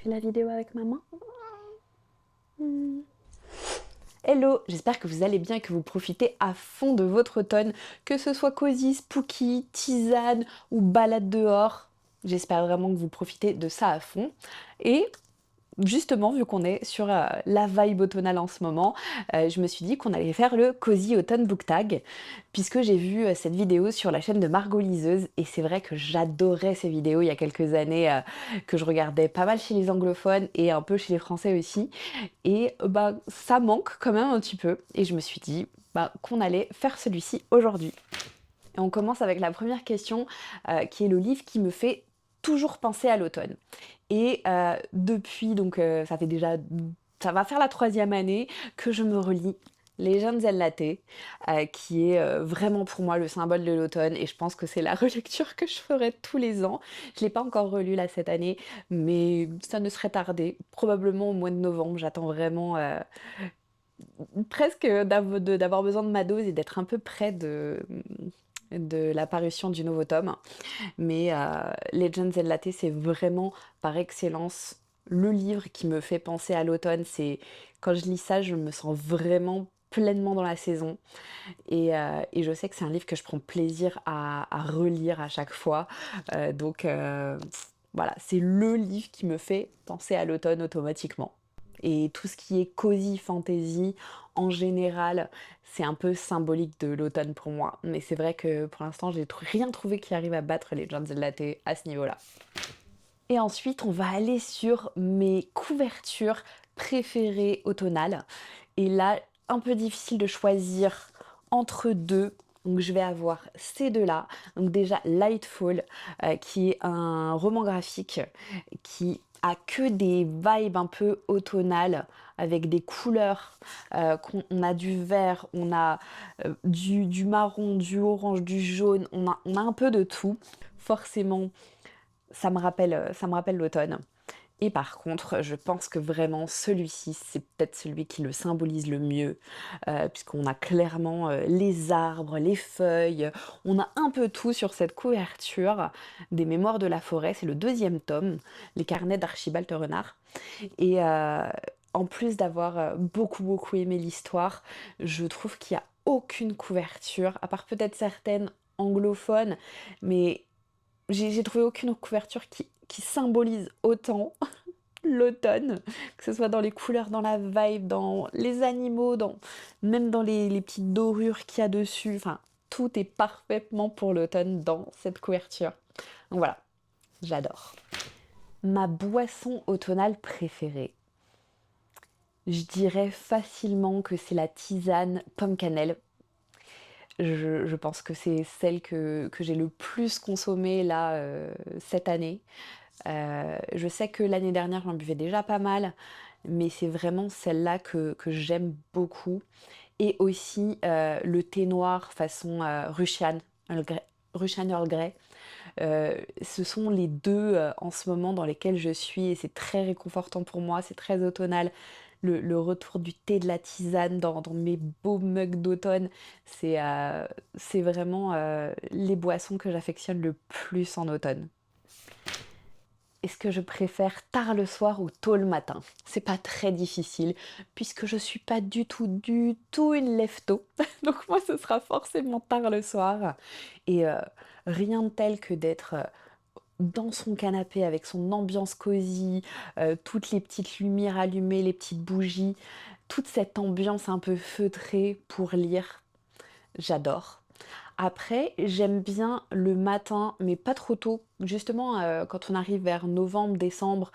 fais la vidéo avec maman. Hello, j'espère que vous allez bien, que vous profitez à fond de votre automne, que ce soit cosy, spooky, tisane ou balade dehors. J'espère vraiment que vous profitez de ça à fond. Et justement, vu qu'on est sur la vibe automnale en ce moment, je me suis dit qu'on allait faire le Cozy Autumn Book Tag, puisque j'ai vu cette vidéo sur la chaîne de Margot Liseuse, et c'est vrai que j'adorais ces vidéos il y a quelques années, que je regardais pas mal chez les anglophones et un peu chez les français aussi, et bah ça manque quand même un petit peu, et je me suis dit qu'on allait faire celui-ci aujourd'hui. Et on commence avec la première question, qui est le livre qui me fait toujours penser à l'automne. Et depuis, donc ça va faire la 3e année que je me relis Les Jeunes Latte, qui est vraiment pour moi le symbole de l'automne, et je pense que c'est la relecture que je ferai tous les ans. Je ne l'ai pas encore relu là cette année, mais ça ne serait tardé, probablement au mois de novembre. J'attends vraiment presque d'avoir besoin de ma dose et d'être un peu près de la parution du nouveau tome. Mais Legends and Latte, c'est vraiment par excellence le livre qui me fait penser à l'automne. C'est quand je lis ça, je me sens vraiment pleinement dans la saison. Et je sais que c'est un livre que je prends plaisir à relire à chaque fois. Voilà, c'est le livre qui me fait penser à l'automne automatiquement. Et tout ce qui est cozy fantasy, en général, c'est un peu symbolique de l'automne pour moi. Mais c'est vrai que pour l'instant, j'ai rien trouvé qui arrive à battre les Jones Latte à ce niveau-là. Et ensuite, on va aller sur mes couvertures préférées automnales. Et là, un peu difficile de choisir entre deux. Donc je vais avoir ces deux-là. Donc déjà Lightfall, qui est un roman graphique qui a que des vibes un peu automnales, avec des couleurs, on a du vert, on a du marron, du orange, du jaune, on a un peu de tout. Forcément, ça me rappelle l'automne. Et par contre, je pense que vraiment celui-ci, c'est peut-être celui qui le symbolise le mieux, puisqu'on a clairement les arbres, les feuilles, on a un peu tout sur cette couverture des Mémoires de la forêt. C'est le 2e tome, Les carnets d'Archibald Renard. Et en plus d'avoir beaucoup aimé l'histoire, je trouve qu'il n'y a aucune couverture, à part peut-être certaines anglophones, mais j'ai trouvé aucune couverture qui symbolise autant l'automne, que ce soit dans les couleurs, dans la vibe, dans les animaux, même dans les petites dorures qu'il y a dessus. Enfin, tout est parfaitement pour l'automne dans cette couverture. Donc voilà, j'adore. Ma boisson automnale préférée, je dirais facilement que c'est la tisane pomme cannelle. Je pense que c'est celle que j'ai le plus consommée là cette année. Je sais que l'année dernière j'en buvais déjà pas mal, mais c'est vraiment celle-là que j'aime beaucoup. Et aussi le thé noir façon Russian Earl Grey. Ce sont les deux en ce moment dans lesquels je suis, et c'est très réconfortant pour moi, c'est très automnal. Le retour du thé, de la tisane dans mes beaux mugs d'automne, c'est vraiment les boissons que j'affectionne le plus en automne. Est-ce que je préfère tard le soir ou tôt le matin? C'est pas très difficile, puisque je suis pas du tout une lève-tôt. Donc moi, ce sera forcément tard le soir. Et rien de tel que d'être dans son canapé avec son ambiance cosy, toutes les petites lumières allumées, les petites bougies, toute cette ambiance un peu feutrée pour lire. J'adore. Après, j'aime bien le matin, mais pas trop tôt. Justement, quand on arrive vers novembre, décembre,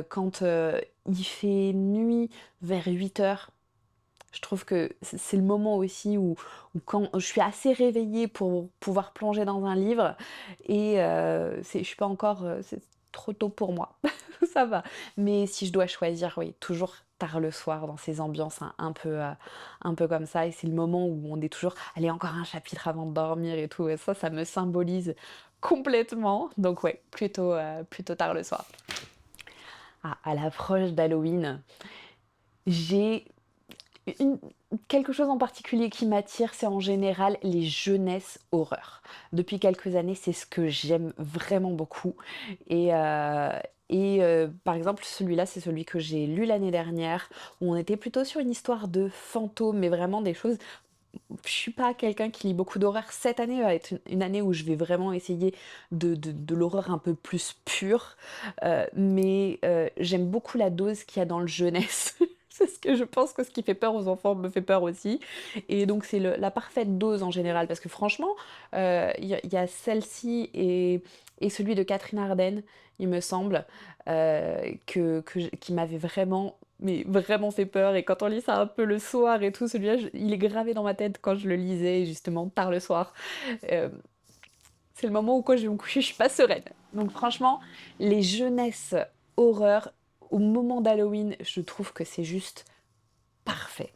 quand il fait nuit vers 8 heures, je trouve que c'est le moment aussi où quand je suis assez réveillée pour pouvoir plonger dans un livre, et je suis pas encore, c'est trop tôt pour moi. Ça va. Mais si je dois choisir, oui, toujours tard le soir dans ces ambiances un peu comme ça. Et c'est le moment où on est toujours, allez, encore un chapitre avant de dormir et tout. Et ça me symbolise complètement. Donc ouais, plutôt tard le soir. Ah, à l'approche d'Halloween, j'ai une- quelque chose en particulier qui m'attire, c'est en général les jeunesses horreurs. Depuis quelques années, c'est ce que j'aime vraiment beaucoup. Et Et par exemple, celui-là, c'est celui que j'ai lu l'année dernière, où on était plutôt sur une histoire de fantômes, mais vraiment des choses. Je suis pas quelqu'un qui lit beaucoup d'horreur. Cette année va être une année où je vais vraiment essayer de l'horreur un peu plus pure. Mais j'aime beaucoup la dose qu'il y a dans le jeunesse. C'est ce que je pense que ce qui fait peur aux enfants me fait peur aussi. Et donc c'est la parfaite dose en général. Parce que franchement, il y a celle-ci et celui de Catherine Arden, il me semble, qui m'avait vraiment mais vraiment fait peur. Et quand on lit ça un peu le soir et tout, celui-là, il est gravé dans ma tête quand je le lisais, justement, tard le soir. Euh, c'est le moment où quand je vais me coucher, je suis pas sereine. Donc franchement, les jeunesses horreur, au moment d'Halloween, je trouve que c'est juste parfait.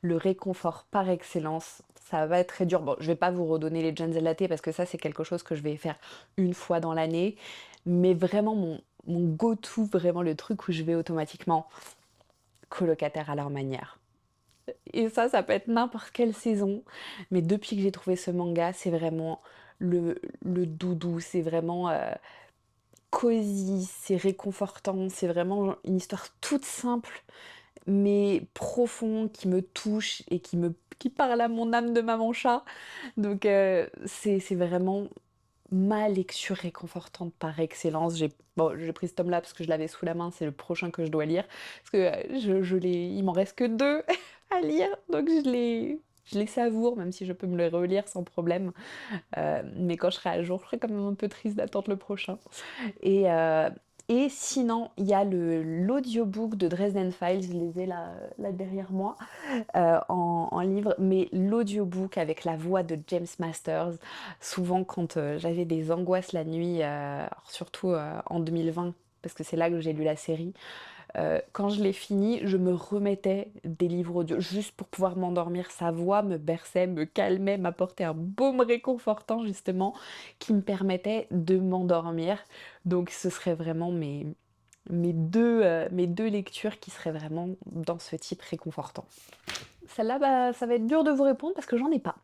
Le réconfort par excellence, ça va être très dur. Bon, je vais pas vous redonner les Gens et Latte parce que ça, c'est quelque chose que je vais faire une fois dans l'année. Mais vraiment, mon go-to, vraiment le truc où je vais automatiquement colocataire à leur manière. Et ça peut être n'importe quelle saison. Mais depuis que j'ai trouvé ce manga, c'est vraiment le doudou. C'est vraiment cosy, c'est réconfortant. C'est vraiment une histoire toute simple, mais profonde, qui me touche et qui parle à mon âme de maman chat. Donc c'est vraiment ma lecture réconfortante par excellence. J'ai pris ce tome-là parce que je l'avais sous la main, c'est le prochain que je dois lire. Parce que il m'en reste que deux à lire, donc je les savoure, même si je peux me les relire sans problème. Mais quand je serai à jour, je serai quand même un peu triste d'attendre le prochain. Et, euh, et sinon, il y a l'audiobook de Dresden Files, je les ai là derrière moi en livre, mais l'audiobook avec la voix de James Masters, souvent quand j'avais des angoisses la nuit, alors surtout en 2020, parce que c'est là que j'ai lu la série, quand je l'ai fini, je me remettais des livres audio juste pour pouvoir m'endormir. Sa voix me berçait, me calmait, m'apportait un baume réconfortant justement qui me permettait de m'endormir. Donc ce serait vraiment mes deux lectures qui seraient vraiment dans ce type réconfortant. Celle-là, bah, ça va être dur de vous répondre parce que j'en ai pas.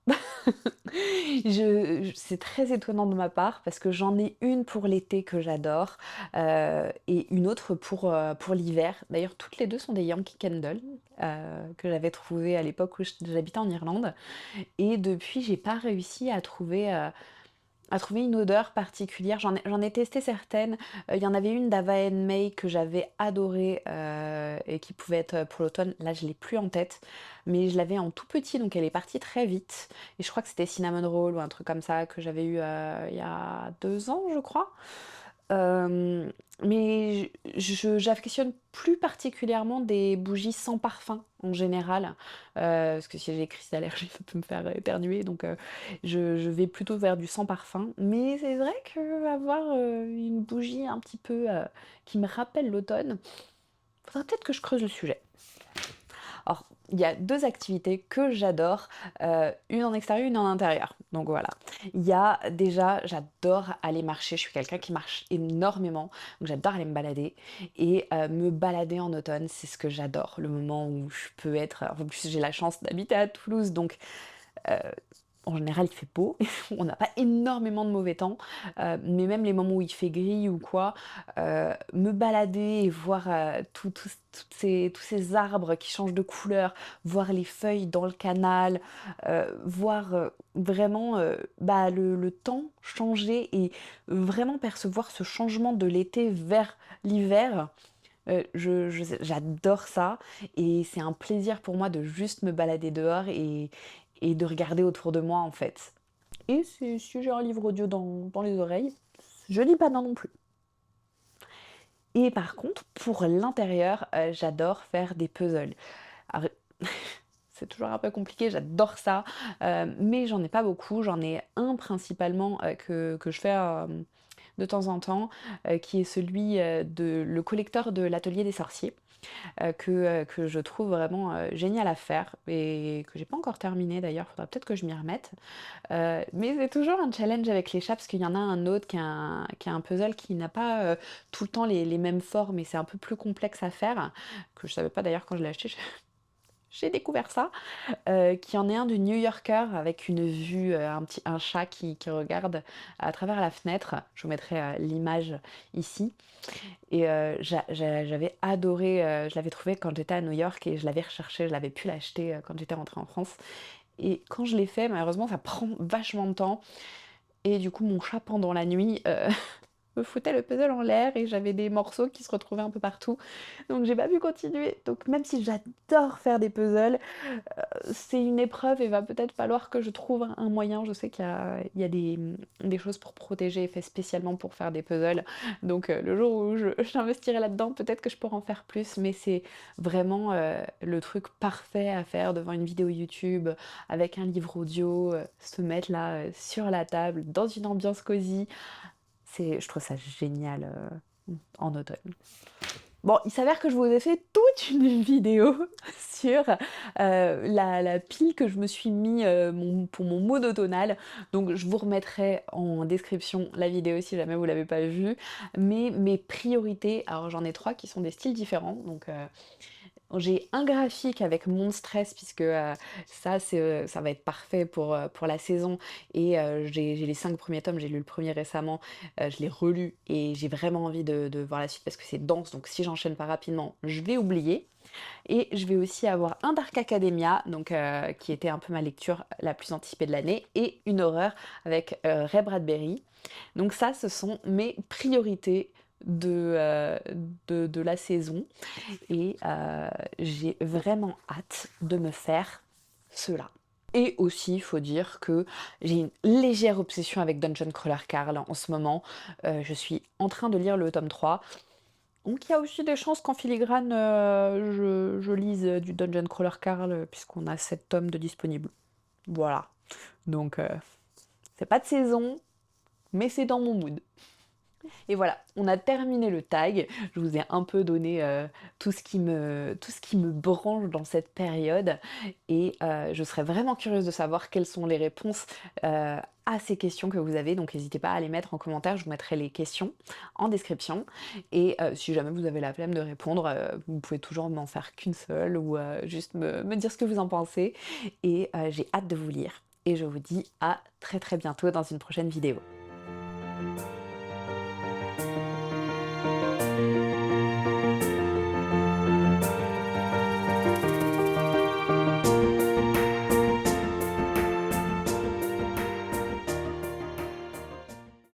C'est très étonnant de ma part parce que j'en ai une pour l'été que j'adore et une autre pour l'hiver. D'ailleurs, toutes les deux sont des Yankee Candle que j'avais trouvées à l'époque où j'habitais en Irlande. Et depuis, j'ai pas réussi à trouver une odeur particulière. J'en ai testé certaines. Il y en avait une d'Ava May que j'avais adorée et qui pouvait être pour l'automne. Là, je l'ai plus en tête, mais je l'avais en tout petit, donc elle est partie très vite. Et je crois que c'était Cinnamon Roll ou un truc comme ça que j'avais eu il y a 2 ans, je crois. Euh, mais j'affectionne plus particulièrement des bougies sans parfum en général, parce que si j'ai des crises d'allergie, ça peut me faire éternuer, donc je vais plutôt vers du sans parfum. Mais c'est vrai que avoir une bougie un petit peu qui me rappelle l'automne, faudrait peut-être que je creuse le sujet. Alors, il y a deux activités que j'adore, une en extérieur, une en intérieur. Donc voilà. Il y a déjà, j'adore aller marcher. Je suis quelqu'un qui marche énormément, donc j'adore aller me balader. Et me balader en automne, c'est ce que j'adore. Le moment où je peux être. En plus, j'ai la chance d'habiter à Toulouse, donc euh, en général, il fait beau, on n'a pas énormément de mauvais temps, mais même les moments où il fait gris ou quoi, me balader et voir tous ces arbres qui changent de couleur, voir les feuilles dans le canal, voir vraiment bah, le temps changer et vraiment percevoir ce changement de l'été vers l'hiver. J'adore ça et c'est un plaisir pour moi de juste me balader dehors et de regarder autour de moi en fait. Et si j'ai un livre audio dans les oreilles, je lis pas non plus. Et par contre, pour l'intérieur, j'adore faire des puzzles. Alors, c'est toujours un peu compliqué, j'adore ça, mais j'en ai pas beaucoup. J'en ai un principalement que je fais de temps en temps, qui est celui de le collecteur de l'atelier des sorciers. Que je trouve vraiment génial à faire et que j'ai pas encore terminé d'ailleurs, faudra peut-être que je m'y remette. Mais c'est toujours un challenge avec les chats parce qu'il y en a un autre qui a un puzzle qui n'a pas tout le temps les mêmes formes et c'est un peu plus complexe à faire, que je savais pas d'ailleurs quand je l'ai acheté. j'ai découvert ça, qui en est un de New Yorker avec une vue, un chat qui regarde à travers la fenêtre. Je vous mettrai, l'image ici et j'avais adoré, je l'avais trouvé quand j'étais à New York et je l'avais recherché, je l'avais pu l'acheter, quand j'étais rentrée en France et quand je l'ai fait, malheureusement, ça prend vachement de temps et du coup, mon chat pendant la nuit, me foutait le puzzle en l'air et j'avais des morceaux qui se retrouvaient un peu partout. Donc j'ai pas pu continuer. Donc même si j'adore faire des puzzles, c'est une épreuve et va peut-être falloir que je trouve un moyen. Je sais qu'il y a des choses pour protéger, faites spécialement pour faire des puzzles. Donc le jour où j'investirai là-dedans, peut-être que je pourrai en faire plus. Mais c'est vraiment le truc parfait à faire devant une vidéo YouTube, avec un livre audio, se mettre là sur la table, dans une ambiance cosy. Je trouve ça génial en automne. Bon, il s'avère que je vous ai fait toute une vidéo sur la pile que je me suis mis pour mon mode automnal. Donc je vous remettrai en description la vidéo si jamais vous l'avez pas vue. Mais mes priorités, alors j'en ai 3 qui sont des styles différents. Donc j'ai un graphique avec mon stress puisque ça va être parfait pour la saison et j'ai les 5 premiers tomes, j'ai lu le premier récemment, je l'ai relu et j'ai vraiment envie de voir la suite parce que c'est dense, donc si j'enchaîne pas rapidement, je vais oublier. Et je vais aussi avoir un Dark Academia, donc qui était un peu ma lecture la plus anticipée de l'année, et une horreur avec Ray Bradbury. Donc ça, ce sont mes priorités de la saison et j'ai vraiment hâte de me faire cela. Et aussi, il faut dire que j'ai une légère obsession avec Dungeon Crawler Carl en ce moment. Je suis en train de lire le tome 3. Donc il y a aussi des chances qu'en filigrane, je lise du Dungeon Crawler Carl puisqu'on a 7 tomes de disponibles. Voilà. Donc c'est pas de saison, mais c'est dans mon mood. Et voilà, on a terminé le tag. Je vous ai un peu donné tout ce qui me branche dans cette période. Et je serais vraiment curieuse de savoir quelles sont les réponses à ces questions que vous avez. Donc n'hésitez pas à les mettre en commentaire. Je vous mettrai les questions en description. Et si jamais vous avez la flemme de répondre, vous pouvez toujours m'en faire qu'une seule ou juste me dire ce que vous en pensez. Et j'ai hâte de vous lire. Et je vous dis à très très bientôt dans une prochaine vidéo.